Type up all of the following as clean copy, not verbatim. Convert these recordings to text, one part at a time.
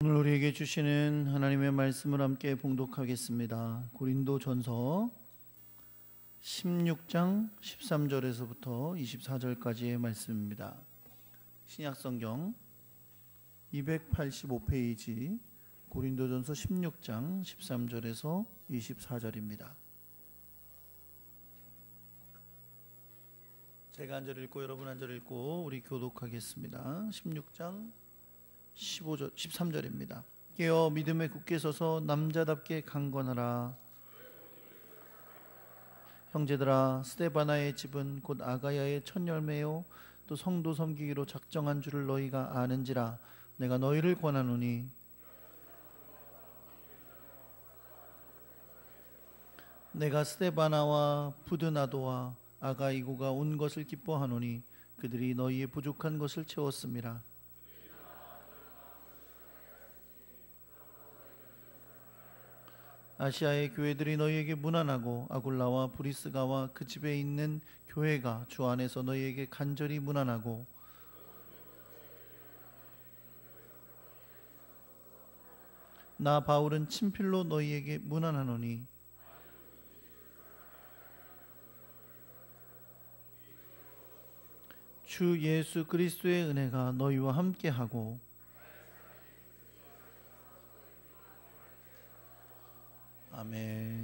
오늘 우리에게 주시는 하나님의 말씀을 함께 봉독하겠습니다. 고린도전서 16장 13절에서부터 24절까지의 말씀입니다. 신약성경 285페이지 고린도전서 16장 13절에서 24절입니다. 제가 한 절 읽고 여러분 한 절 읽고 우리 교독하겠습니다. 16장 13절입니다. 깨어 믿음에 굳게 서서 남자답게 강건하라. 형제들아, 스데바나의 집은 곧 아가야의 첫 열매요 또 성도 섬기기로 작정한 줄을 너희가 아는지라. 내가 너희를 권하노니 내가 스데바나와 부드나도와 아가이고가 온 것을 기뻐하노니 그들이 너희의 부족한 것을 채웠음이라. 아시아의 교회들이 너희에게 문안하고 아굴라와 브리스가와 그 집에 있는 교회가 주 안에서 너희에게 간절히 문안하고 나 바울은 친필로 너희에게 문안하노니 주 예수 그리스도의 은혜가 너희와 함께하고 아멘.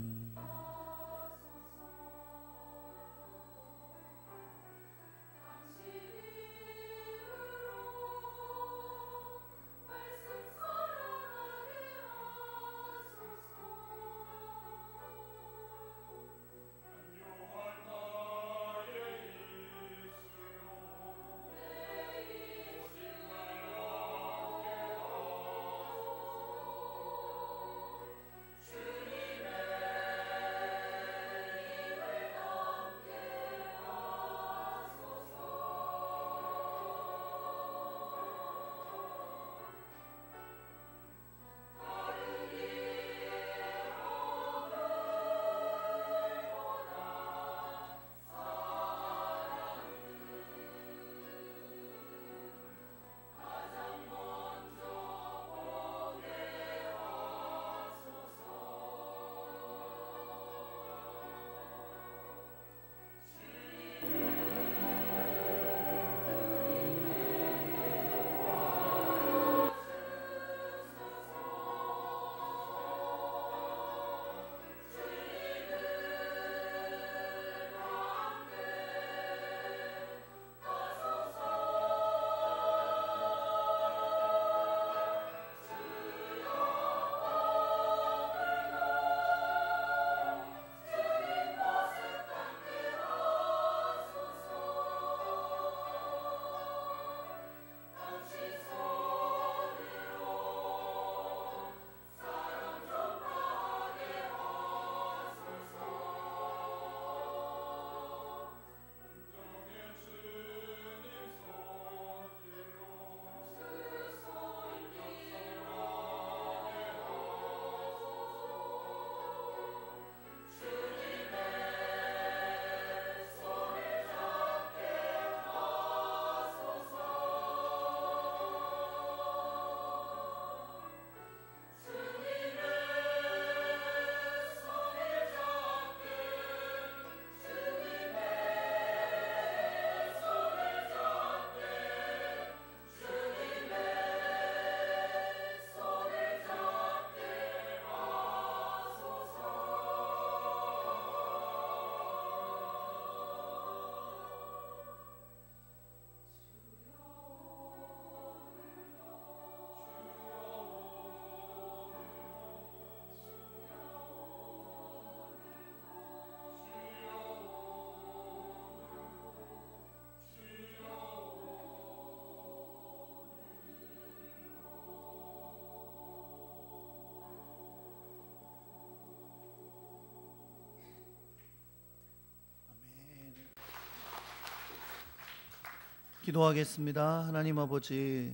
기도하겠습니다. 하나님 아버지,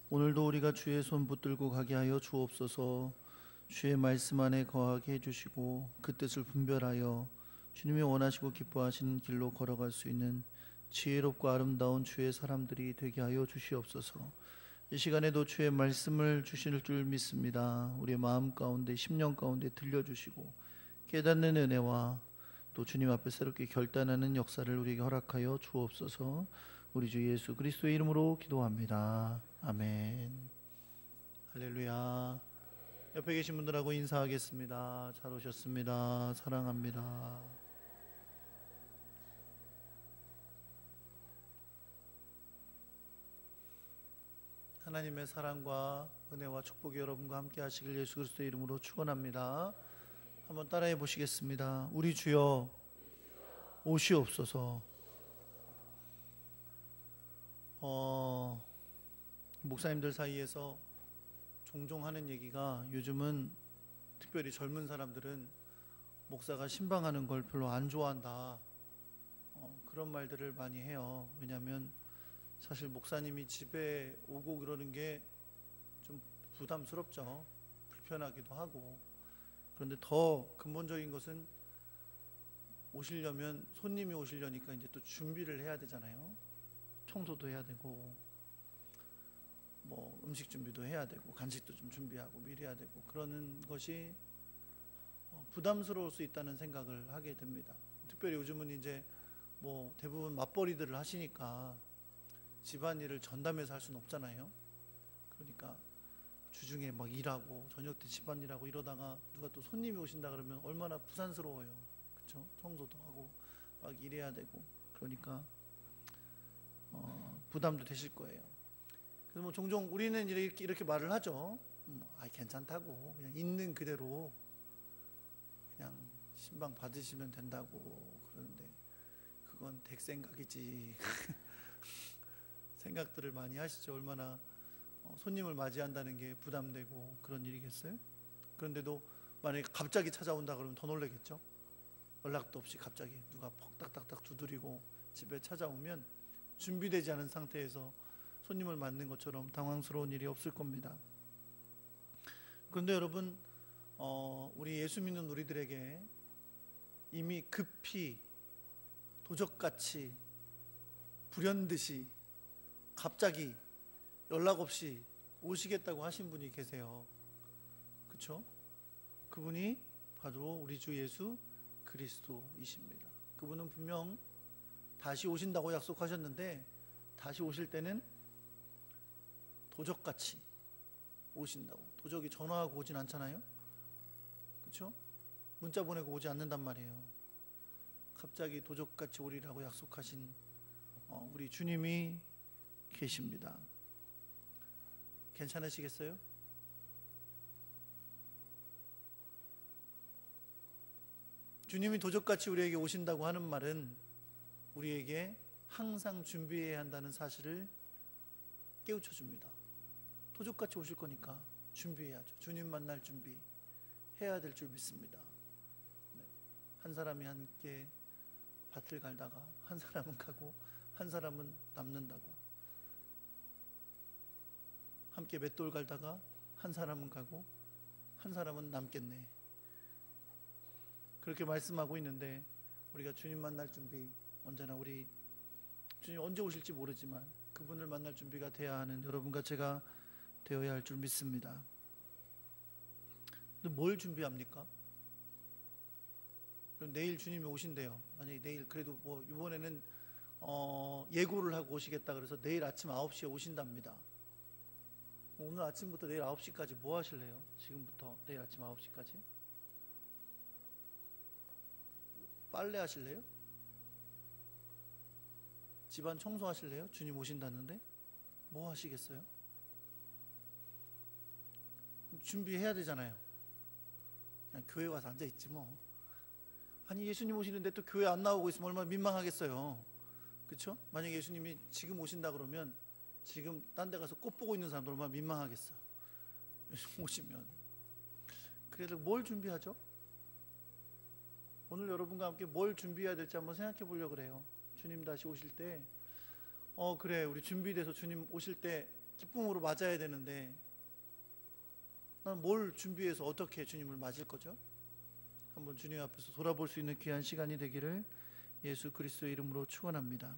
오늘도 우리가 주의 손 붙들고 가게 하여 주옵소서. 주의 말씀 안에 거하게 해주시고 그 뜻을 분별하여 주님이 원하시고 기뻐하시는 길로 걸어갈 수 있는 지혜롭고 아름다운 주의 사람들이 되게 하여 주시옵소서. 이 시간에도 주의 말씀을 주실 줄 믿습니다. 우리의 마음 가운데 심령 가운데 들려주시고 깨닫는 은혜와 또 주님 앞에 새롭게 결단하는 역사를 우리에게 허락하여 주옵소서. 우리 주 예수 그리스도의 이름으로 기도합니다. 아멘. 할렐루야. 옆에 계신 분들하고 인사하겠습니다. 잘 오셨습니다. 사랑합니다. 하나님의 사랑과 은혜와 축복이 여러분과 함께 하시길 예수 그리스도의 이름으로 축원합니다. 한번 따라해 보시겠습니다. 우리 주여 오시옵소서. 목사님들 사이에서 종종 하는 얘기가 요즘은 특별히 젊은 사람들은 목사가 신방하는 걸 별로 안 좋아한다. 그런 말들을 많이 해요. 왜냐하면 사실 목사님이 집에 오고 그러는 게 좀 부담스럽죠. 불편하기도 하고. 그런데 더 근본적인 것은 오시려면 손님이 오시려니까 이제 또 준비를 해야 되잖아요. 청소도 해야 되고 뭐 음식 준비도 해야 되고 간식도 좀 준비하고 미리 해야 되고 그러는 것이 부담스러울 수 있다는 생각을 하게 됩니다. 특별히 요즘은 이제 뭐 대부분 맞벌이들을 하시니까 집안일을 전담해서 할 수는 없잖아요. 그러니까 주중에 막 일하고 저녁 때 집안일하고 이러다가 누가 또 손님이 오신다 그러면 얼마나 부산스러워요. 그렇죠? 청소도 하고 막 일해야 되고 그러니까 부담도 되실 거예요. 그래서 뭐 종종 우리는 이렇게 말을 하죠. 괜찮다고 그냥 있는 그대로 그냥 신방 받으시면 된다고 그러는데 그건 댁생각이지. 생각들을 많이 하시죠. 얼마나 손님을 맞이한다는 게 부담되고 그런 일이겠어요? 그런데도 만약에 갑자기 찾아온다 그러면 더 놀라겠죠. 연락도 없이 갑자기 누가 퍽딱딱딱 두드리고 집에 찾아오면 준비되지 않은 상태에서 손님을 맞는 것처럼 당황스러운 일이 없을 겁니다. 그런데 여러분, 우리 예수 믿는 우리들에게 이미 급히 도적같이 불현듯이 갑자기 연락 없이 오시겠다고 하신 분이 계세요. 그렇죠? 그분이 바로 우리 주 예수 그리스도이십니다. 그분은 분명 다시 오신다고 약속하셨는데 다시 오실 때는 도적같이 오신다고. 도적이 전화하고 오진 않잖아요. 그렇죠? 문자 보내고 오지 않는단 말이에요. 갑자기 도적같이 오리라고 약속하신 우리 주님이 계십니다. 괜찮으시겠어요? 주님이 도적같이 우리에게 오신다고 하는 말은 우리에게 항상 준비해야 한다는 사실을 깨우쳐 줍니다. 도적같이 오실 거니까 준비해야죠. 주님 만날 준비 해야 될 줄 믿습니다. 네. 한 사람이 함께 밭을 갈다가 한 사람은 가고 한 사람은 남는다고. 함께 맷돌 갈다가 한 사람은 가고 한 사람은 남겠네. 그렇게 말씀하고 있는데 우리가 주님 만날 준비, 언제나 우리 주님 언제 오실지 모르지만 그분을 만날 준비가 돼야 하는 여러분과 제가 되어야 할 줄 믿습니다. 근데 뭘 준비합니까? 내일 주님이 오신대요. 만약에 내일 그래도 뭐 이번에는 예고를 하고 오시겠다 그래서 내일 아침 9시에 오신답니다. 오늘 아침부터 내일 9시까지 뭐 하실래요? 지금부터 내일 아침 9시까지? 빨래 하실래요? 집안 청소하실래요? 주님 오신다는데? 뭐 하시겠어요? 준비해야 되잖아요. 그냥 교회 와서 앉아있지 뭐. 아니 예수님 오시는데 또 교회 안 나오고 있으면 얼마나 민망하겠어요. 그렇죠? 만약에 예수님이 지금 오신다 그러면 지금 딴 데 가서 꽃 보고 있는 사람들 얼마나 민망하겠어요. 오시면. 그래도 뭘 준비하죠? 오늘 여러분과 함께 뭘 준비해야 될지 한번 생각해 보려고 그래요. 주님 다시 오실 때 그래 우리 준비돼서 주님 오실 때 기쁨으로 맞아야 되는데 난 뭘 준비해서 어떻게 주님을 맞을 거죠? 한번 주님 앞에서 돌아볼 수 있는 귀한 시간이 되기를 예수 그리스도의 이름으로 축원합니다.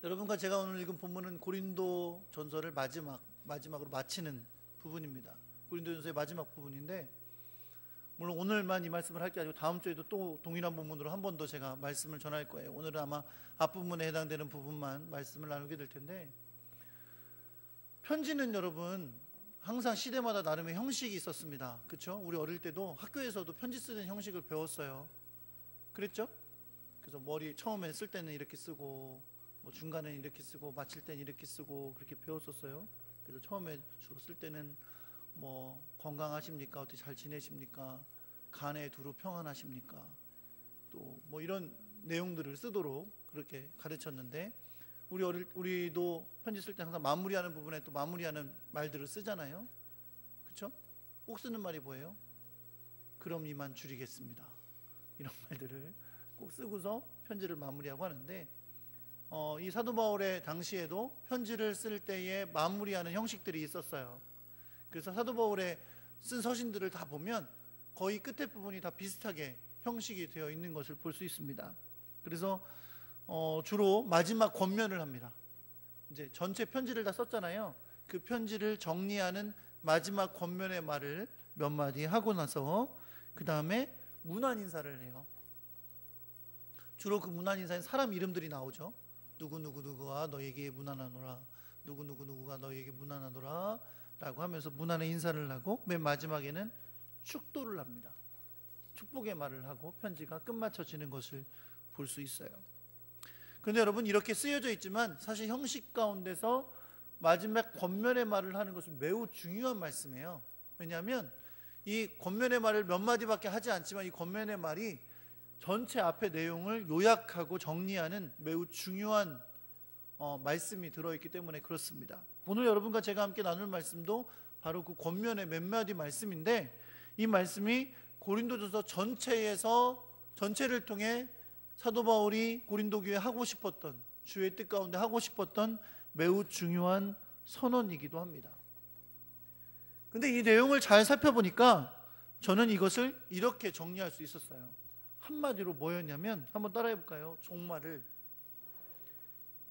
여러분과 제가 오늘 읽은 본문은 고린도 전서를 마지막으로 마치는 부분입니다. 고린도 전서의 마지막 부분인데, 물론 오늘만 이 말씀을 할 게 아니고 다음 주에도 또 동일한 본문으로 한 번 더 제가 말씀을 전할 거예요. 오늘은 아마 앞부분에 해당되는 부분만 말씀을 나누게 될 텐데, 편지는 여러분 항상 시대마다 나름의 형식이 있었습니다. 그렇죠? 우리 어릴 때도 학교에서도 편지 쓰는 형식을 배웠어요. 그랬죠? 그래서 머리 처음에 쓸 때는 이렇게 쓰고, 뭐 중간에 이렇게 쓰고, 마칠 때는 이렇게 쓰고, 그렇게 배웠었어요. 그래서 처음에 주로 쓸 때는 뭐 건강하십니까? 어떻게 잘 지내십니까? 간에 두루 평안하십니까? 또 뭐 이런 내용들을 쓰도록 그렇게 가르쳤는데, 우리도 편지 쓸 때 항상 마무리하는 부분에 또 마무리하는 말들을 쓰잖아요. 그렇죠? 꼭 쓰는 말이 뭐예요? 그럼 이만 줄이겠습니다. 이런 말들을 꼭 쓰고서 편지를 마무리하고 하는데, 이 사도 바울의 당시에도 편지를 쓸 때에 마무리하는 형식들이 있었어요. 그래서 사도 바울의 쓴 서신들을 다 보면 거의 끝에 부분이 다 비슷하게 형식이 되어 있는 것을 볼 수 있습니다. 그래서 주로 마지막 권면을 합니다. 이제 전체 편지를 다 썼잖아요. 그 편지를 정리하는 마지막 권면의 말을 몇 마디 하고 나서 그 다음에 문안 인사를 해요. 주로 그 문안 인사엔 사람 이름들이 나오죠. 누구누구누구가 너에게 문안하노라, 누구누구누구가 너에게 문안하노라 라고 하면서 문안의 인사를 하고, 맨 마지막에는 축도를 합니다. 축복의 말을 하고 편지가 끝마쳐지는 것을 볼 수 있어요. 그런데 여러분, 이렇게 쓰여져 있지만 사실 형식 가운데서 마지막 권면의 말을 하는 것은 매우 중요한 말씀이에요. 왜냐하면 이 권면의 말을 몇 마디밖에 하지 않지만 이 권면의 말이 전체 앞의 내용을 요약하고 정리하는 매우 중요한 말씀이 들어있기 때문에 그렇습니다. 오늘 여러분과 제가 함께 나눌 말씀도 바로 그 권면의 몇 마디 말씀인데, 이 말씀이 고린도전서 전체를 통해 사도 바울이 고린도 교회에 하고 싶었던, 주의 뜻 가운데 하고 싶었던 매우 중요한 선언이기도 합니다. 그런데 이 내용을 잘 살펴보니까 저는 이것을 이렇게 정리할 수 있었어요. 한마디로 뭐였냐면, 한번 따라해 볼까요? 종말을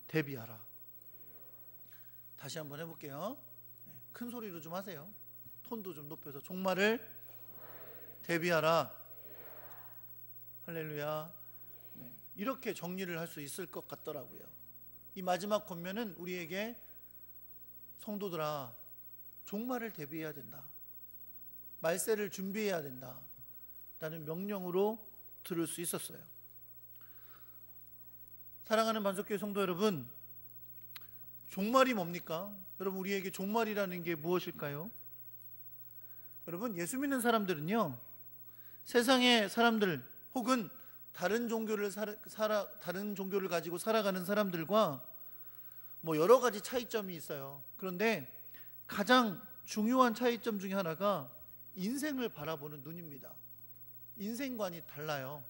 대비하라. 다시 한번 해볼게요. 큰 소리로 좀 하세요. 톤도 좀 높여서. 종말을 대비하라. 할렐루야. 네, 이렇게 정리를 할 수 있을 것 같더라고요. 이 마지막 권면은 우리에게, 성도들아, 종말을 대비해야 된다, 말세를 준비해야 된다 라는 명령으로 들을 수 있었어요. 사랑하는 반석교회 성도 여러분, 종말이 뭡니까? 여러분, 우리에게 종말이라는 게 무엇일까요? 여러분, 예수 믿는 사람들은요, 세상의 사람들 혹은 다른 종교를 가지고 살아가는 사람들과 뭐 여러 가지 차이점이 있어요. 그런데 가장 중요한 차이점 중에 하나가 인생을 바라보는 눈입니다. 인생관이 달라요.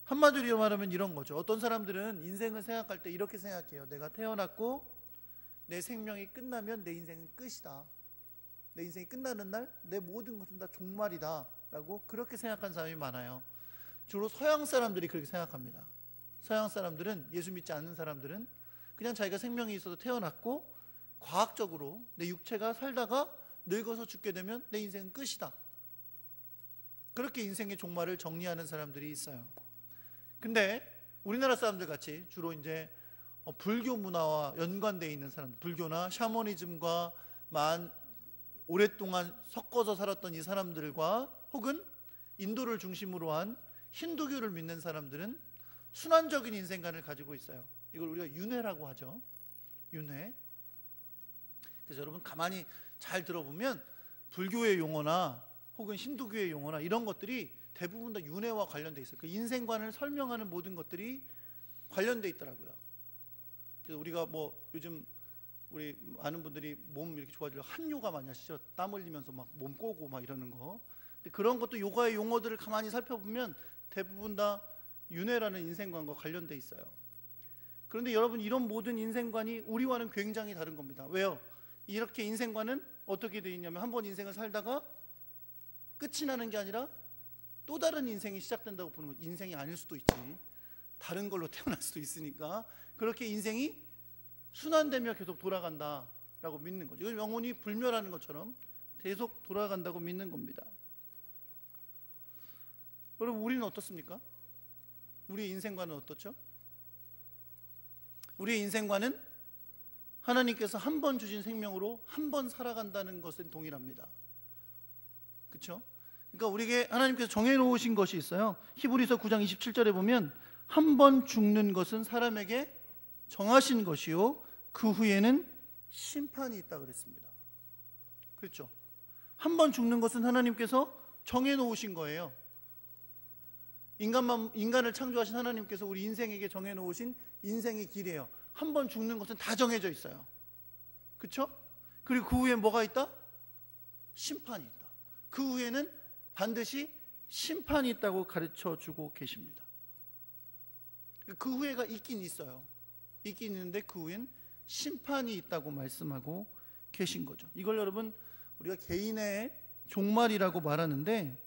한마디로 말하면 이런 거죠. 어떤 사람들은 인생을 생각할 때 이렇게 생각해요. 내가 태어났고 내 생명이 끝나면 내 인생은 끝이다. 내 인생이 끝나는 날 내 모든 것은 다 종말이다 라고 그렇게 생각하는 사람이 많아요. 주로 서양 사람들이 그렇게 생각합니다. 서양 사람들은, 예수 믿지 않는 사람들은 그냥 자기가 생명이 있어서 태어났고 과학적으로 내 육체가 살다가 늙어서 죽게 되면 내 인생은 끝이다, 그렇게 인생의 종말을 정리하는 사람들이 있어요. 근데 우리나라 사람들 같이 주로 이제 불교 문화와 연관되어 있는 사람들, 불교나 샤머니즘과 오랫동안 섞어서 살았던 이 사람들과 혹은 인도를 중심으로 한 힌두교를 믿는 사람들은 순환적인 인생관을 가지고 있어요. 이걸 우리가 윤회라고 하죠. 윤회. 그래서 여러분 가만히 잘 들어보면 불교의 용어나 혹은 힌두교의 용어나 이런 것들이 대부분 다 윤회와 관련돼 있어요. 그 인생관을 설명하는 모든 것들이 관련돼 있더라고요. 그래서 우리가 뭐 요즘 우리 많은 분들이 몸 이렇게 좋아지려고 한요가 많이 하시죠. 땀 흘리면서 막 몸 꼬고 막 이러는 거. 근데 그런 것도 요가의 용어들을 가만히 살펴보면 대부분 다 윤회라는 인생관과 관련돼 있어요. 그런데 여러분, 이런 모든 인생관이 우리와는 굉장히 다른 겁니다. 왜요? 이렇게 인생관은 어떻게 되어 있냐면, 한 번 인생을 살다가 끝이 나는 게 아니라 또 다른 인생이 시작된다고 보는 거예요. 인생이 아닐 수도 있지. 다른 걸로 태어날 수도 있으니까 그렇게 인생이 순환되며 계속 돌아간다라고 믿는 거죠. 이건 영혼이 불멸하는 것처럼 계속 돌아간다고 믿는 겁니다. 여러분, 우리는 어떻습니까? 우리의 인생관은 어떻죠? 우리의 인생관은 하나님께서 한 번 주신 생명으로 한 번 살아간다는 것은 동일합니다. 그렇죠? 그러니까 우리에게 하나님께서 정해놓으신 것이 있어요. 히브리서 9장 27절에 보면 한 번 죽는 것은 사람에게 정하신 것이요 그 후에는 심판이 있다 그랬습니다. 그렇죠? 한 번 죽는 것은 하나님께서 정해놓으신 거예요. 인간을 창조하신 하나님께서 우리 인생에게 정해놓으신 인생의 길이에요. 한 번 죽는 것은 다 정해져 있어요. 그렇죠? 그리고 그 후에 뭐가 있다? 심판이 있다. 그 후에는 반드시 심판이 있다고 가르쳐주고 계십니다. 그 후회가 있긴 있어요. 있긴 있는데 그 후엔 심판이 있다고 말씀하고 계신 거죠. 이걸 여러분 우리가 개인의 종말이라고 말하는데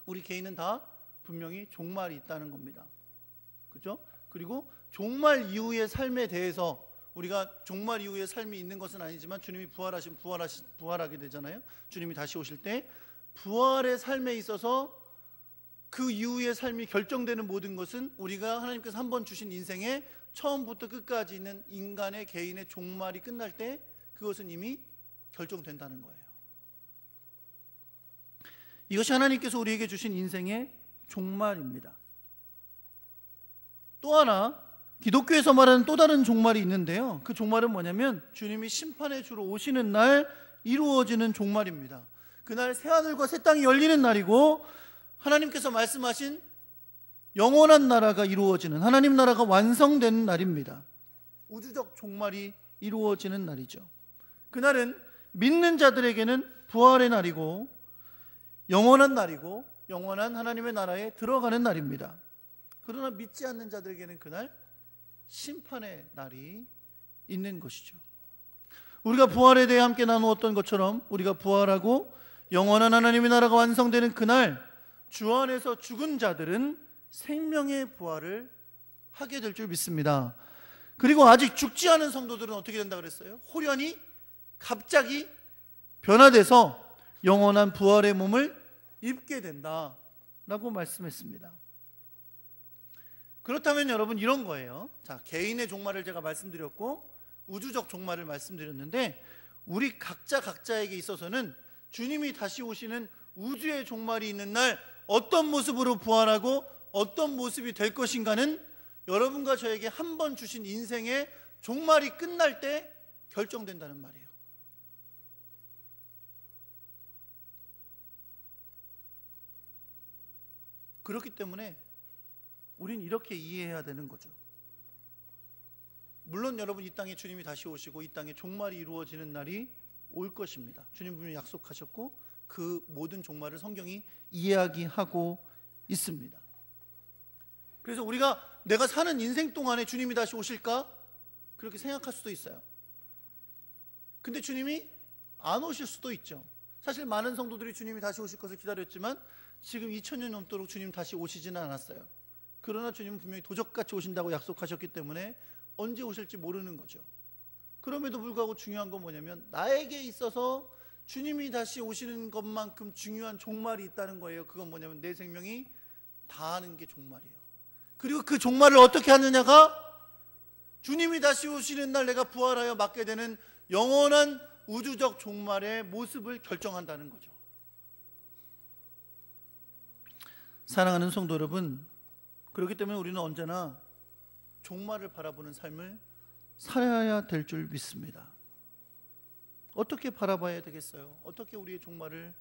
우리 개인은 다 분명히 종말이 있다는 겁니다. 그렇죠? 그리고 종말 이후의 삶에 대해서 우리가 종말 이후의 삶이 있는 것은 아니지만 주님이 부활하게 되잖아요. 주님이 다시 오실 때 부활의 삶에 있어서 그 이후의 삶이 결정되는 모든 것은 우리가 하나님께서 한 번 주신 인생의 처음부터 끝까지 있는 인간의 개인의 종말이 끝날 때 그것은 이미 결정된다는 거예요. 이것이 하나님께서 우리에게 주신 인생의 종말입니다. 또 하나 기독교에서 말하는 또 다른 종말이 있는데요. 그 종말은 뭐냐면 주님이 심판의 주로 오시는 날 이루어지는 종말입니다. 그날 새하늘과 새 땅이 열리는 날이고 하나님께서 말씀하신 영원한 나라가 이루어지는 하나님 나라가 완성되는 날입니다. 우주적 종말이 이루어지는 날이죠. 그날은 믿는 자들에게는 부활의 날이고 영원한 날이고 영원한 하나님의 나라에 들어가는 날입니다. 그러나 믿지 않는 자들에게는 그날 심판의 날이 있는 것이죠. 우리가 부활에 대해 함께 나누었던 것처럼 우리가 부활하고 영원한 하나님의 나라가 완성되는 그날 주 안에서 죽은 자들은 생명의 부활을 하게 될 줄 믿습니다. 그리고 아직 죽지 않은 성도들은 어떻게 된다 그랬어요? 호련히 갑자기 변화돼서 영원한 부활의 몸을 입게 된다라고 말씀했습니다. 그렇다면 여러분 이런 거예요. 자, 개인의 종말을 제가 말씀드렸고 우주적 종말을 말씀드렸는데 우리 각자에게 있어서는 주님이 다시 오시는 우주의 종말이 있는 날 어떤 모습으로 부활하고 어떤 모습이 될 것인가는 여러분과 저에게 한 번 주신 인생의 종말이 끝날 때 결정된다는 말이에요. 그렇기 때문에 우린 이렇게 이해해야 되는 거죠. 물론 여러분 이 땅에 주님이 다시 오시고 이 땅에 종말이 이루어지는 날이 올 것입니다. 주님 분명히 약속하셨고 그 모든 종말을 성경이 이야기하고 있습니다. 그래서 우리가 내가 사는 인생 동안에 주님이 다시 오실까? 그렇게 생각할 수도 있어요. 근데 주님이 안 오실 수도 있죠. 사실 많은 성도들이 주님이 다시 오실 것을 기다렸지만 지금 2000년 넘도록 주님 다시 오시지는 않았어요. 그러나 주님은 분명히 도적같이 오신다고 약속하셨기 때문에 언제 오실지 모르는 거죠. 그럼에도 불구하고 중요한 건 뭐냐면 나에게 있어서 주님이 다시 오시는 것만큼 중요한 종말이 있다는 거예요. 그건 뭐냐면 내 생명이 다하는 게 종말이에요. 그리고 그 종말을 어떻게 하느냐가 주님이 다시 오시는 날 내가 부활하여 맞게 되는 영원한 우주적 종말의 모습을 결정한다는 거죠. 사랑하는 성도 여러분, 그렇기 때문에 우리는 언제나 종말을 바라보는 삶을 살아야 될 줄 믿습니다. 어떻게 바라봐야 되겠어요? 어떻게 우리의 종말을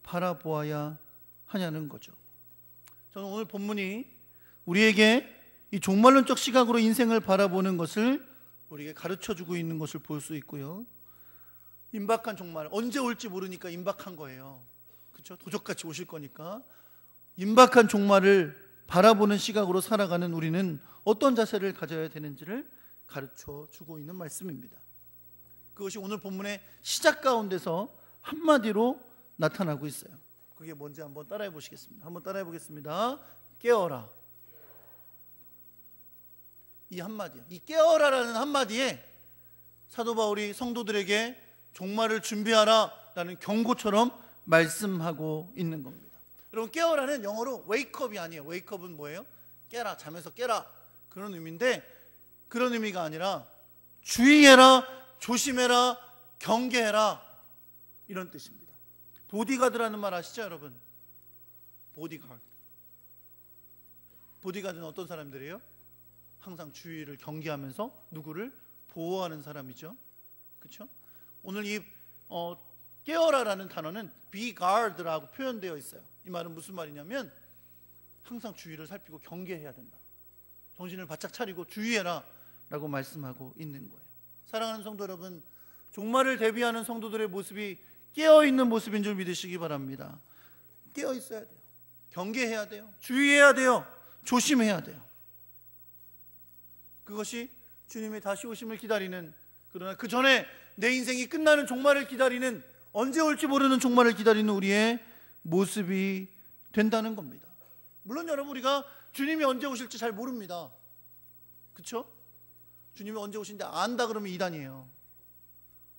바라보아야 하냐는 거죠. 저는 오늘 본문이 우리에게 이 종말론적 시각으로 인생을 바라보는 것을 우리에게 가르쳐주고 있는 것을 볼 수 있고요. 임박한 종말, 언제 올지 모르니까 임박한 거예요. 그렇죠? 도적같이 오실 거니까 임박한 종말을 바라보는 시각으로 살아가는 우리는 어떤 자세를 가져야 되는지를 가르쳐주고 있는 말씀입니다. 그것이 오늘 본문의 시작 가운데서 한마디로 나타나고 있어요. 그게 뭔지 한번 따라해 보시겠습니다. 한번 따라해 보겠습니다. 깨어라. 이 한마디야. 이 깨어라라는 한마디에 사도 바울이 성도들에게 종말을 준비하라 라는 경고처럼 말씀하고 있는 겁니다. 여러분, 깨어라는 영어로 wakeup이 아니에요. wakeup은 뭐예요? 깨라, 잠에서 깨라, 그런 의미인데, 그런 의미가 아니라 주의해라, 조심해라, 경계해라, 이런 뜻입니다. 보디가드라는 말 아시죠, 여러분? 보디가드. 보디가드는 어떤 사람들이에요? 항상 주위를 경계하면서 누구를 보호하는 사람이죠. 그렇죠? 오늘 이 깨어라라는 단어는 be guard라고 표현되어 있어요. 이 말은 무슨 말이냐면 항상 주위를 살피고 경계해야 된다. 정신을 바짝 차리고 주의해라 라고 말씀하고 있는 거예요. 사랑하는 성도 여러분, 종말을 대비하는 성도들의 모습이 깨어있는 모습인 줄 믿으시기 바랍니다. 깨어있어야 돼요. 경계해야 돼요. 주의해야 돼요. 조심해야 돼요. 그것이 주님의 다시 오심을 기다리는, 그러나 그 전에 내 인생이 끝나는 종말을 기다리는, 언제 올지 모르는 종말을 기다리는 우리의 모습이 된다는 겁니다. 물론 여러분, 우리가 주님이 언제 오실지 잘 모릅니다. 그렇죠? 주님이 언제 오신데 안다 그러면 이단이에요.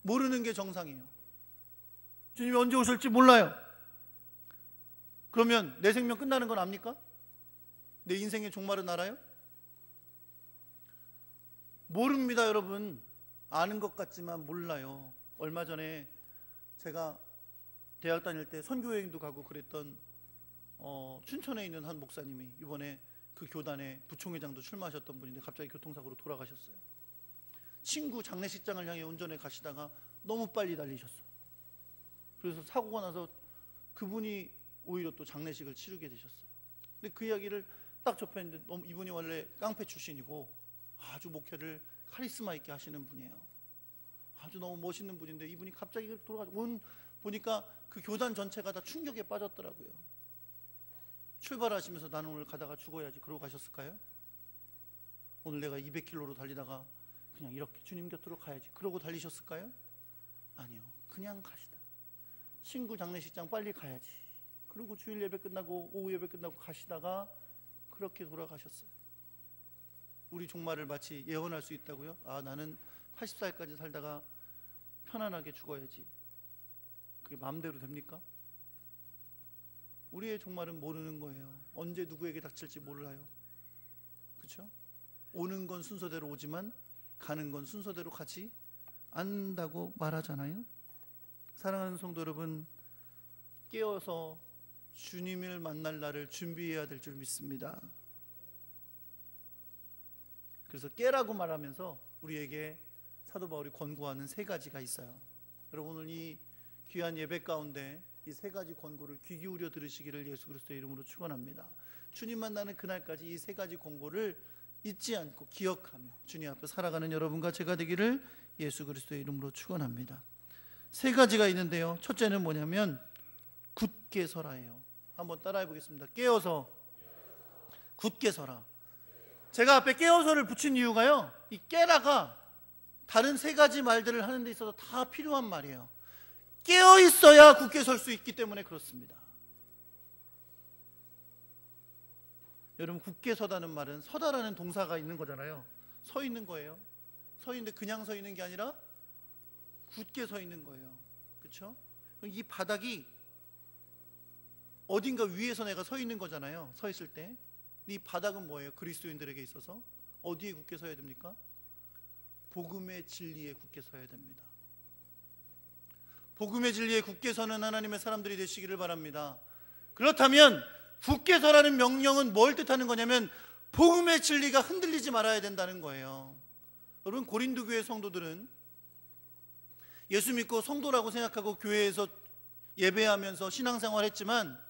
모르는 게 정상이에요. 주님이 언제 오실지 몰라요. 그러면 내 생명 끝나는 건 압니까? 내 인생의 종말은 알아요? 모릅니다, 여러분. 아는 것 같지만 몰라요. 얼마 전에 제가 대학 다닐 때 선교여행도 가고 그랬던 춘천에 있는 한 목사님이 이번에 그 교단에 부총회장도 출마하셨던 분인데 갑자기 교통사고로 돌아가셨어요. 친구 장례식장을 향해 운전해 가시다가 너무 빨리 달리셨어요. 그래서 사고가 나서 그분이 오히려 또 장례식을 치르게 되셨어요. 근데 그 이야기를 딱 접했는데, 이분이 원래 깡패 출신이고 아주 목회를 카리스마 있게 하시는 분이에요. 아주 너무 멋있는 분인데 이분이 갑자기 돌아가서 보니까 그 교단 전체가 다 충격에 빠졌더라고요. 출발하시면서 나는 오늘 가다가 죽어야지 그러고 가셨을까요? 오늘 내가 200km로 달리다가 그냥 이렇게 주님 곁으로 가야지 그러고 달리셨을까요? 아니요. 그냥 가시다. 친구 장례식장 빨리 가야지, 그리고 주일 예배 끝나고 오후 예배 끝나고 가시다가 그렇게 돌아가셨어요. 우리 종말을 마치 예언할 수 있다고요? 아, 나는 80살까지 살다가 편안하게 죽어야지, 그게 마음대로 됩니까? 우리의 종말은 모르는 거예요. 언제 누구에게 닥칠지 몰라요. 그렇죠? 오는 건 순서대로 오지만 가는 건 순서대로 가지 않는다고 말하잖아요. 사랑하는 성도 여러분, 깨어서 주님을 만날 날을 준비해야 될 줄 믿습니다. 그래서 깨라고 말하면서 우리에게 사도 바울이 권고하는 세 가지가 있어요. 여러분, 오늘 이 귀한 예배 가운데 이 세 가지 권고를 귀 기울여 들으시기를 예수 그리스도의 이름으로 축원합니다. 주님 만나는 그날까지 이 세 가지 권고를 잊지 않고 기억하며 주님 앞에 살아가는 여러분과 제가 되기를 예수 그리스도의 이름으로 축원합니다. 세 가지가 있는데요. 첫째는 뭐냐면 굳게 서라예요. 한번 따라해 보겠습니다. 깨어서 굳게 서라. 제가 앞에 깨어서를 붙인 이유가요, 이 깨라가 다른 세 가지 말들을 하는 데 있어서 다 필요한 말이에요. 깨어 있어야 굳게 설 수 있기 때문에 그렇습니다. 여러분, 굳게 서다는 말은 서다라는 동사가 있는 거잖아요. 서 있는 거예요. 서 있는데 그냥 서 있는 게 아니라 굳게 서 있는 거예요. 그렇죠? 이 바닥이 어딘가 위에서 내가 서 있는 거잖아요. 서 있을 때. 이 바닥은 뭐예요? 그리스도인들에게 있어서 어디에 굳게 서야 됩니까? 복음의 진리에 굳게 서야 됩니다. 복음의 진리에 굳게 서는 하나님의 사람들이 되시기를 바랍니다. 그렇다면 굳게 서라는 명령은 뭘 뜻하는 거냐면 복음의 진리가 흔들리지 말아야 된다는 거예요. 여러분, 고린도 교회 성도들은 예수 믿고 성도라고 생각하고 교회에서 예배하면서 신앙생활 했지만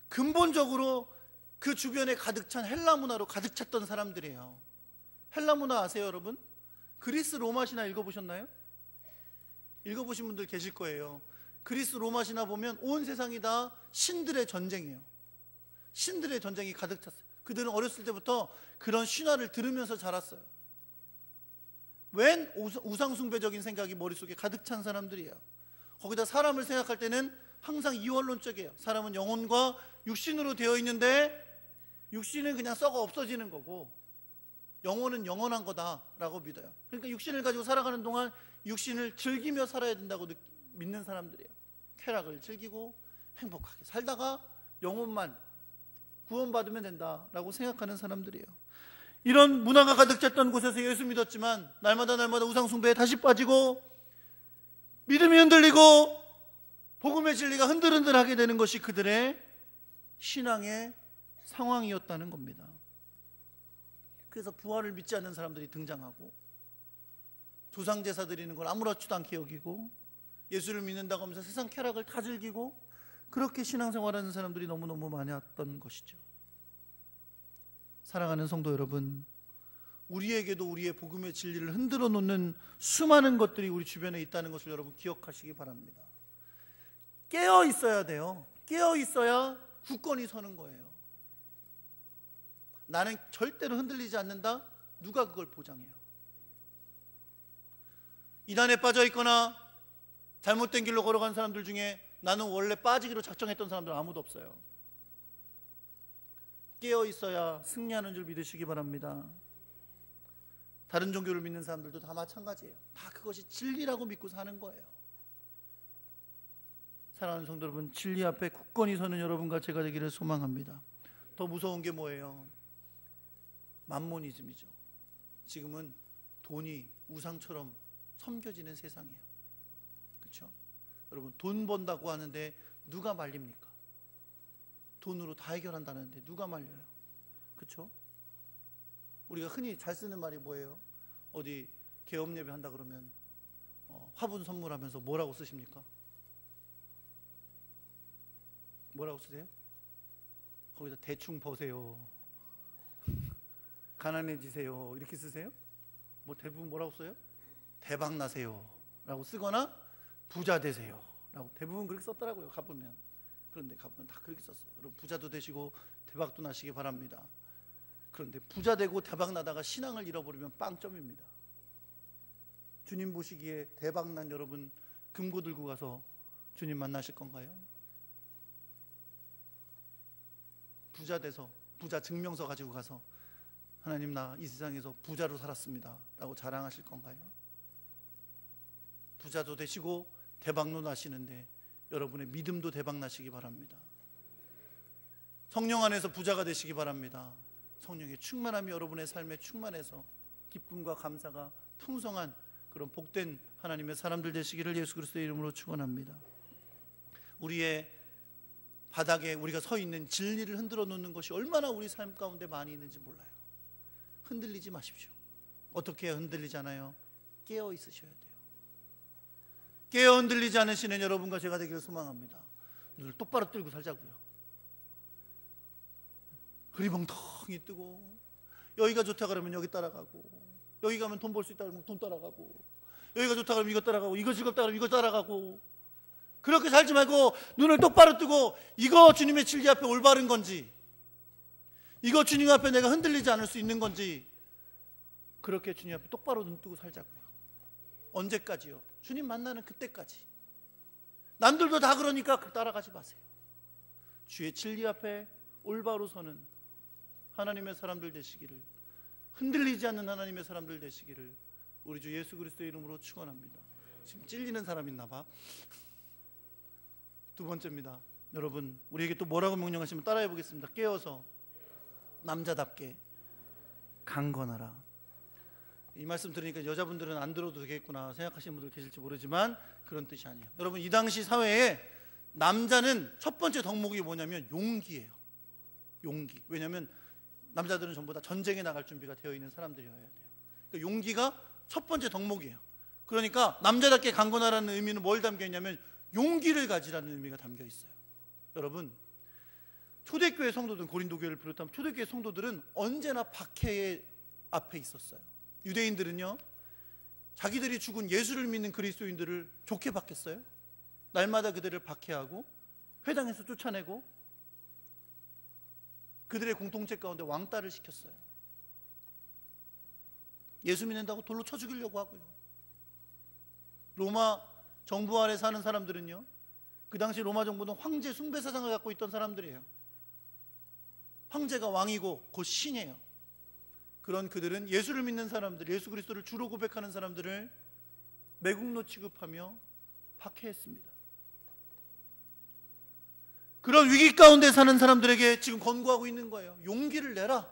근본적으로 그 주변에 가득 찬 헬라 문화로 가득 찼던 사람들이에요. 헬라 문화 아세요, 여러분? 그리스 로마 신화 읽어보셨나요? 읽어보신 분들 계실 거예요. 그리스 로마 신화 보면 온 세상이 다 신들의 전쟁이에요. 신들의 전쟁이 가득 찼어요. 그들은 어렸을 때부터 그런 신화를 들으면서 자랐어요. 웬 우상숭배적인 생각이 머릿속에 가득 찬 사람들이에요. 거기다 사람을 생각할 때는 항상 이원론적이에요. 사람은 영혼과 육신으로 되어 있는데 육신은 그냥 썩어 없어지는 거고 영혼은 영원한 거다라고 믿어요. 그러니까 육신을 가지고 살아가는 동안 육신을 즐기며 살아야 된다고 믿는 사람들이에요. 쾌락을 즐기고 행복하게 살다가 영혼만 구원받으면 된다라고 생각하는 사람들이에요. 이런 문화가 가득 찼던 곳에서 예수 믿었지만 날마다 우상 숭배에 다시 빠지고 믿음이 흔들리고 복음의 진리가 흔들흔들하게 되는 것이 그들의 신앙의 상황이었다는 겁니다. 그래서 부활을 믿지 않는 사람들이 등장하고 조상 제사 드리는 걸 아무렇지도 않게 여기고 예수를 믿는다고 하면서 세상 쾌락을 다 즐기고 그렇게 신앙생활하는 사람들이 너무너무 많았던 것이죠. 사랑하는 성도 여러분, 우리에게도 우리의 복음의 진리를 흔들어 놓는 수많은 것들이 우리 주변에 있다는 것을 여러분 기억하시기 바랍니다. 깨어 있어야 돼요. 깨어 있어야 굳건히 서는 거예요. 나는 절대로 흔들리지 않는다. 누가 그걸 보장해요? 이단에 빠져 있거나 잘못된 길로 걸어간 사람들 중에 나는 원래 빠지기로 작정했던 사람들은 아무도 없어요. 깨어 있어야 승리하는 줄 믿으시기 바랍니다. 다른 종교를 믿는 사람들도 다 마찬가지예요. 다 그것이 진리라고 믿고 사는 거예요. 사랑하는 성도 여러분, 진리 앞에 굳건히 서는 여러분과 제가 되기를 소망합니다. 더 무서운 게 뭐예요? 맘모니즘이죠. 지금은 돈이 우상처럼 섬겨지는 세상이에요. 그렇죠? 여러분, 돈 번다고 하는데 누가 말립니까? 돈으로 다 해결한다는데 누가 말려요? 그렇죠? 우리가 흔히 잘 쓰는 말이 뭐예요? 어디 개업 예배 한다 그러면 화분 선물하면서 뭐라고 쓰십니까? 뭐라고 쓰세요? 거기다 대충 버세요. 가난해지세요. 이렇게 쓰세요? 뭐 대부분 뭐라고 써요? 대박 나세요 라고 쓰거나 부자 되세요 라고 대부분 그렇게 썼더라고요. 가보면. 그런데 가보면 다 그렇게 썼어요. 여러분, 부자도 되시고 대박도 나시기 바랍니다. 그런데 부자 되고 대박 나다가 신앙을 잃어버리면 빵점입니다. 주님 보시기에 대박 난 여러분 금고 들고 가서 주님 만나실 건가요? 부자 돼서 부자 증명서 가지고 가서 하나님, 나 이 세상에서 부자로 살았습니다 라고 자랑하실 건가요? 부자도 되시고 대박도 나시는데 여러분의 믿음도 대박 나시기 바랍니다. 성령 안에서 부자가 되시기 바랍니다. 성령의 충만함이 여러분의 삶에 충만해서 기쁨과 감사가 풍성한 그런 복된 하나님의 사람들 되시기를 예수 그리스도의 이름으로 축원합니다. 우리의 바닥에 우리가 서 있는 진리를 흔들어 놓는 것이 얼마나 우리 삶 가운데 많이 있는지 몰라요. 흔들리지 마십시오. 어떻게 해야 흔들리지 않아요? 깨어 있으셔야 돼요. 깨어 흔들리지 않으시는 여러분과 제가 되기를 소망합니다. 눈을 똑바로 뜨고 살자고요. 흐리멍텅이 뜨고 여기가 좋다 그러면 여기 따라가고 여기 가면 돈 벌 수 있다 그러면 돈 따라가고 여기가 좋다 그러면 이거 따라가고 이거 즐겁다 그러면 이거 따라가고 그렇게 살지 말고 눈을 똑바로 뜨고 이거 주님의 진리 앞에 올바른 건지 이거 주님 앞에 내가 흔들리지 않을 수 있는 건지 그렇게 주님 앞에 똑바로 눈 뜨고 살자고요. 언제까지요? 주님 만나는 그때까지. 남들도 다 그러니까 따라가지 마세요. 주의 진리 앞에 올바로 서는 하나님의 사람들 되시기를, 흔들리지 않는 하나님의 사람들 되시기를 우리 주 예수 그리스도의 이름으로 축원합니다. 지금 찔리는 사람 있나 봐. 두 번째입니다. 여러분, 우리에게 또 뭐라고 명령하시면 따라해 보겠습니다. 깨어서 남자답게 강건하라. 이 말씀 들으니까 여자분들은 안 들어도 되겠구나 생각하시는 분들 계실지 모르지만 그런 뜻이 아니에요. 여러분, 이 당시 사회에 남자는 첫 번째 덕목이 뭐냐면 용기예요. 용기. 왜냐하면 남자들은 전부 다 전쟁에 나갈 준비가 되어 있는 사람들이어야 돼요. 그러니까 용기가 첫 번째 덕목이에요. 그러니까 남자답게 강건하라는 의미는 뭘 담겨 있냐면 용기를 가지라는 의미가 담겨 있어요. 여러분, 초대교회 성도들, 고린도교회를 비롯한 초대교회 성도들은 언제나 박해의 앞에 있었어요. 유대인들은요, 자기들이 죽은 예수를 믿는 그리스도인들을 좋게 봤겠어요? 날마다 그들을 박해하고 회당에서 쫓아내고 그들의 공동체 가운데 왕따를 시켰어요. 예수 믿는다고 돌로 쳐 죽이려고 하고요. 로마 정부 아래 사는 사람들은요, 그 당시 로마 정부는 황제 숭배 사상을 갖고 있던 사람들이에요. 황제가 왕이고 곧 신이에요. 그런 그들은 예수를 믿는 사람들, 예수 그리스도를 주로 고백하는 사람들을 매국노 취급하며 박해했습니다. 그런 위기 가운데 사는 사람들에게 지금 권고하고 있는 거예요. 용기를 내라.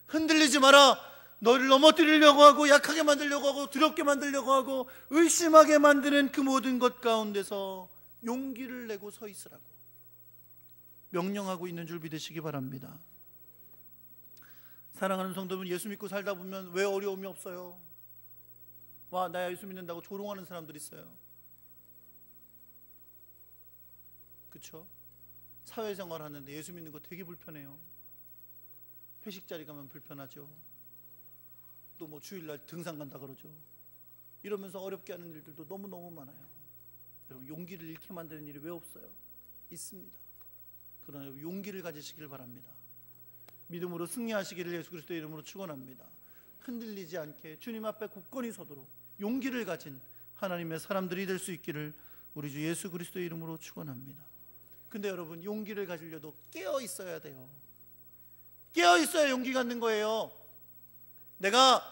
흔들리지 마라. 너를 넘어뜨리려고 하고 약하게 만들려고 하고 두렵게 만들려고 하고 의심하게 만드는 그 모든 것 가운데서 용기를 내고 서 있으라고 명령하고 있는 줄 믿으시기 바랍니다. 사랑하는 성도분, 예수 믿고 살다 보면 왜 어려움이 없어요? 와, 나 예수 믿는다고 조롱하는 사람들 있어요. 그렇죠? 사회생활 하는데 예수 믿는 거 되게 불편해요. 회식 자리 가면 불편하죠. 또 뭐 주일날 등산 간다 그러죠. 이러면서 어렵게 하는 일들도 너무너무 많아요. 여러분, 용기를 잃게 만드는 일이 왜 없어요? 있습니다. 그러나 용기를 가지시길 바랍니다. 믿음으로 승리하시기를 예수 그리스도의 이름으로 축원합니다. 흔들리지 않게 주님 앞에 굳건히 서도록 용기를 가진 하나님의 사람들이 될 수 있기를 우리 주 예수 그리스도의 이름으로 축원합니다. 근데 여러분, 용기를 가지려도 깨어 있어야 돼요. 깨어 있어야 용기 갖는 거예요. 내가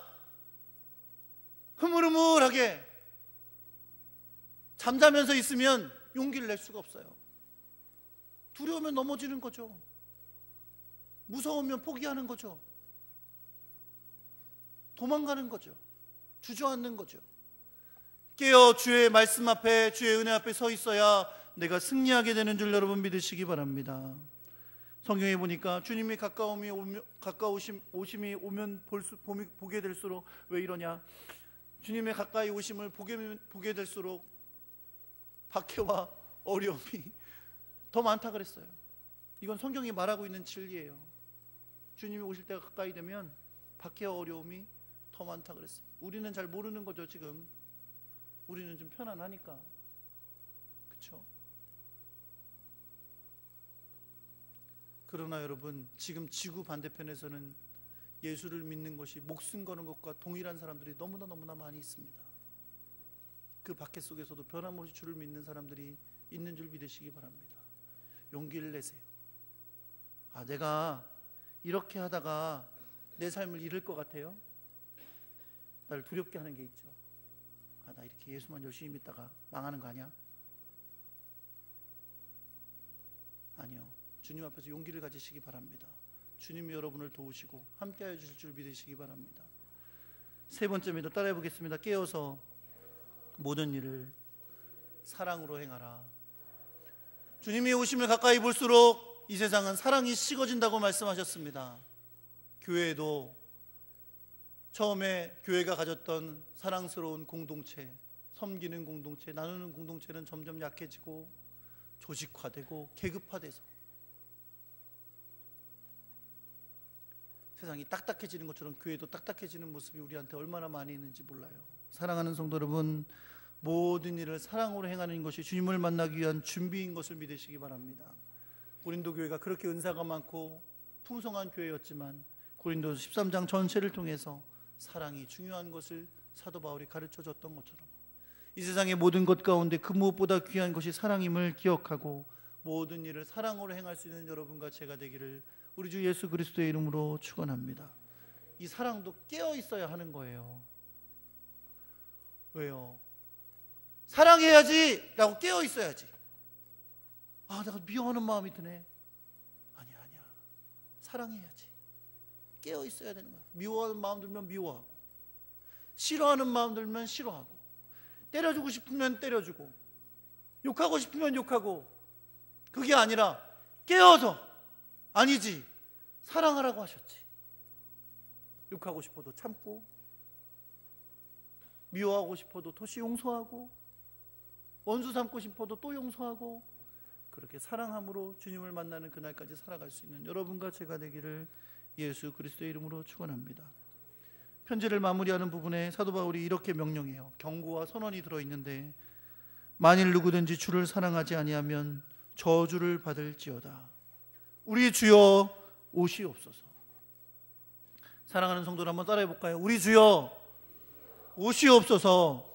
흐물흐물하게 잠자면서 있으면 용기를 낼 수가 없어요. 두려우면 넘어지는 거죠. 무서우면 포기하는 거죠. 도망가는 거죠. 주저앉는 거죠. 깨어 주의 말씀 앞에, 주의 은혜 앞에 서 있어야 내가 승리하게 되는 줄 여러분 믿으시기 바랍니다. 성경에 보니까 주님이 오심이 오면 보게 될수록, 왜 이러냐, 주님의 가까이 오심을 보게 될수록 박해와 어려움이 더 많다 그랬어요. 이건 성경이 말하고 있는 진리예요. 주님이 오실 때가 가까이 되면 박해와 어려움이 더 많다 그랬어요. 우리는 잘 모르는 거죠. 지금 우리는 좀 편안하니까. 그렇죠? 그러나 여러분, 지금 지구 반대편에서는 예수를 믿는 것이 목숨 거는 것과 동일한 사람들이 너무나 많이 있습니다. 그 박해 속에서도 변함없이 주를 믿는 사람들이 있는 줄 믿으시기 바랍니다. 용기를 내세요. 아, 내가 이렇게 하다가 내 삶을 잃을 것 같아요? 나를 두렵게 하는 게 있죠. 아, 나 이렇게 예수만 열심히 믿다가 망하는 거 아니야? 아니요. 주님 앞에서 용기를 가지시기 바랍니다. 주님이 여러분을 도우시고 함께하여 주실 줄 믿으시기 바랍니다. 세 번째입니다. 따라해 보겠습니다. 깨어서 모든 일을 사랑으로 행하라. 주님이 오심을 가까이 볼수록 이 세상은 사랑이 식어진다고 말씀하셨습니다. 교회도 처음에 교회가 가졌던 사랑스러운 공동체, 섬기는 공동체, 나누는 공동체는 점점 약해지고 조직화되고 계급화돼서 세상이 딱딱해지는 것처럼 교회도 딱딱해지는 모습이 우리한테 얼마나 많이 있는지 몰라요. 사랑하는 성도 여러분, 모든 일을 사랑으로 행하는 것이 주님을 만나기 위한 준비인 것을 믿으시기 바랍니다. 고린도 교회가 그렇게 은사가 많고 풍성한 교회였지만 고린도 13장 전체를 통해서 사랑이 중요한 것을 사도 바울이 가르쳐 줬던 것처럼 이 세상의 모든 것 가운데 그 무엇보다 귀한 것이 사랑임을 기억하고 모든 일을 사랑으로 행할 수 있는 여러분과 제가 되기를 우리 주 예수 그리스도의 이름으로 축원합니다. 이 사랑도 깨어 있어야 하는 거예요. 왜요? 사랑해야지 라고 깨어 있어야지. 아, 내가 미워하는 마음이 드네. 아니야. 사랑해야지. 깨어 있어야 되는 거야. 미워하는 마음 들면 미워하고, 싫어하는 마음 들면 싫어하고, 때려주고 싶으면 때려주고, 욕하고 싶으면 욕하고. 그게 아니라 깨어서, 아니지, 사랑하라고 하셨지. 욕하고 싶어도 참고, 미워하고 싶어도 도시 용서하고, 원수 삼고 싶어도 또 용서하고, 그렇게 사랑함으로 주님을 만나는 그날까지 살아갈 수 있는 여러분과 제가 되기를 예수 그리스도의 이름으로 축원합니다. 편지를 마무리하는 부분에 사도 바울이 이렇게 명령해요. 경고와 선언이 들어있는데, 만일 누구든지 주를 사랑하지 아니하면 저주를 받을지어다. 우리 주여 오시옵소서. 사랑하는 성도를 한번 따라해 볼까요? 우리 주여 오시옵소서.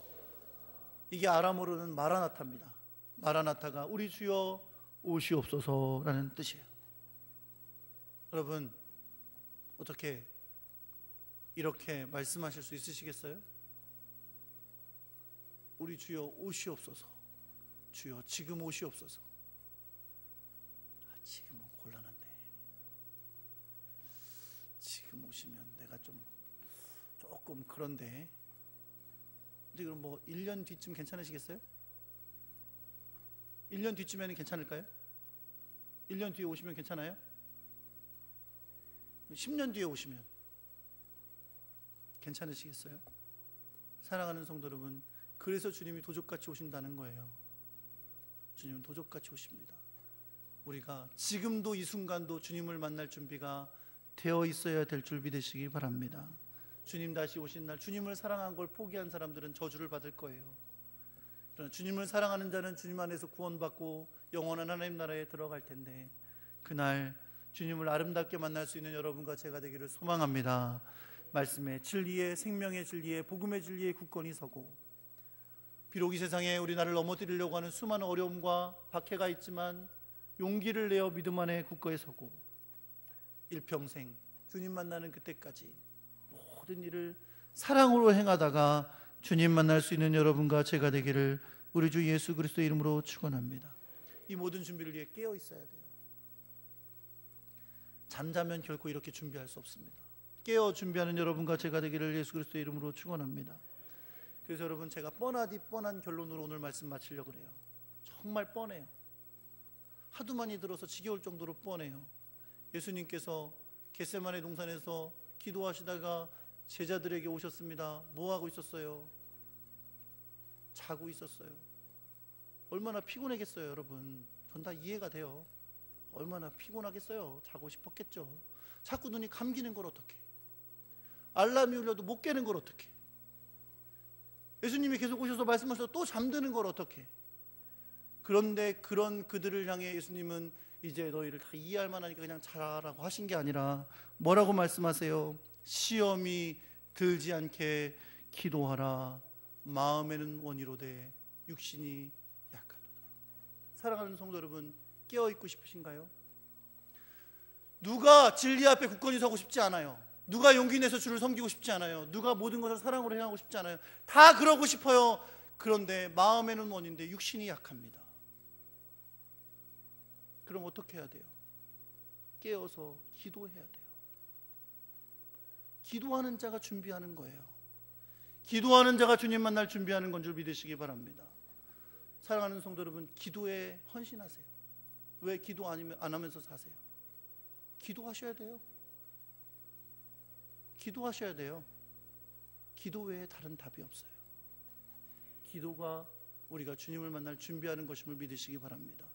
이게 아람어로는 마라나타입니다. 마라나타가 우리 주여 오시옵소서라는 뜻이에요. 여러분, 어떻게 이렇게 말씀하실 수 있으시겠어요? 우리 주여 오시옵소서. 주여 지금 오시옵소서. 지금은 곤란한데 지금 오시면 내가 조금 그런데 근데 그럼 뭐 1년 뒤쯤 괜찮으시겠어요? 1년 뒤쯤에는 괜찮을까요? 1년 뒤에 오시면 괜찮아요? 10년 뒤에 오시면 괜찮으시겠어요? 사랑하는 성도 여러분, 그래서 주님이 도적같이 오신다는 거예요. 주님은 도적같이 오십니다. 우리가 지금도 이 순간도 주님을 만날 준비가 되어 있어야 될 줄 믿으시기 바랍니다. 주님 다시 오신 날 주님을 사랑한 걸 포기한 사람들은 저주를 받을 거예요. 그러나 주님을 사랑하는 자는 주님 안에서 구원받고 영원한 하나님 나라에 들어갈 텐데, 그날 주님을 아름답게 만날 수 있는 여러분과 제가 되기를 소망합니다. 말씀의 진리에, 생명의 진리에, 복음의 진리에 굳건히 서고, 비록 이 세상에 우리 나를 넘어뜨리려고 하는 수많은 어려움과 박해가 있지만 용기를 내어 믿음 안에 굳건히 서고 일평생 주님 만나는 그때까지 모든 일을 사랑으로 행하다가 주님 만날 수 있는 여러분과 제가 되기를 우리 주 예수 그리스도의 이름으로 축원합니다. 이 모든 준비를 위해 깨어 있어야 돼요. 잠자면 결코 이렇게 준비할 수 없습니다. 깨어 준비하는 여러분과 제가 되기를 예수 그리스도의 이름으로 축원합니다. 그래서 여러분, 제가 뻔하디 뻔한 결론으로 오늘 말씀 마치려고 그래요. 정말 뻔해요. 하도 많이 들어서 지겨울 정도로 뻔해요. 예수님께서 겟세마네 동산에서 기도하시다가 제자들에게 오셨습니다. 뭐 하고 있었어요? 자고 있었어요. 얼마나 피곤하겠어요, 여러분. 전 다 이해가 돼요. 얼마나 피곤하겠어요. 자고 싶었겠죠. 자꾸 눈이 감기는 걸 어떡해. 알람이 울려도 못 깨는 걸 어떡해. 예수님이 계속 오셔서 말씀하셔서 또 잠드는 걸 어떡해. 그런데 그런 그들을 향해 예수님은 이제 너희를 다 이해할 만하니까 그냥 자라라고 하신 게 아니라 뭐라고 말씀하세요? 시험이 들지 않게 기도하라. 마음에는 원이로되 육신이 약하도다. 사랑하는 성도 여러분, 깨어있고 싶으신가요? 누가 진리 앞에 굳건히 서고 싶지 않아요. 누가 용기 내서 주를 섬기고 싶지 않아요. 누가 모든 것을 사랑으로 행하고 싶지 않아요. 다 그러고 싶어요. 그런데 마음에는 원인데 육신이 약합니다. 그럼 어떻게 해야 돼요? 깨어서 기도해야 돼요. 기도하는 자가 준비하는 거예요. 기도하는 자가 주님 만날 준비하는 건 줄 믿으시기 바랍니다. 사랑하는 성도 여러분, 기도에 헌신하세요. 왜 기도 안 하면서 사세요? 기도하셔야 돼요. 기도하셔야 돼요. 기도 외에 다른 답이 없어요. 기도가 우리가 주님을 만날 준비하는 것임을 믿으시기 바랍니다.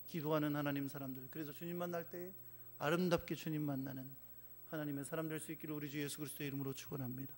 기도하는 하나님 사람들, 그래서 주님 만날 때 아름답게 주님 만나는 하나님의 사람 될 수 있기를 우리 주 예수 그리스도의 이름으로 축원합니다.